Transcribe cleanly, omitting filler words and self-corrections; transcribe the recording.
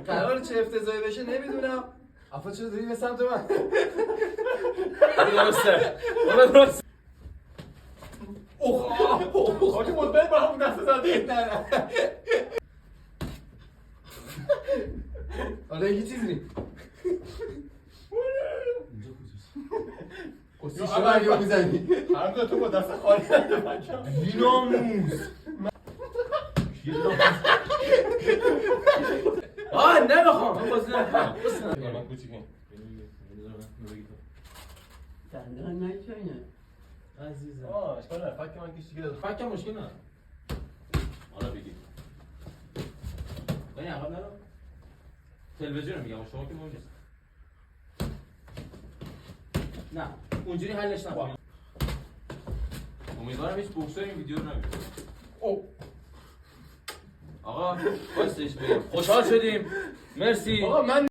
قرار چه افتضاحی بشه نمیدونم. افا چرا داری به سمت من؟ درسته. درست. خاک مطمئن با همون دست زدی. نه. حالا یه چیزی نیم. کسی شما یا میزنی؟ هر دو تو با دست خالی نده بچه بیناموس. نمیخوام. من بازی نمیخوام. من کوچیکیم دندان نکنه عزیزم. اشکال نداره فک من کش دیگه داد فکر مشکل نداره. حالا بگی. ببین عقب نرو. تلویزیون میگم شما که مهم نیست. نه اونجوری حلش نکنیم. امیدوارم هیچ بوکسر این ویدیو رو نبینه. آقا واسش بگم خوشحال شدیم. مرسی. آقا من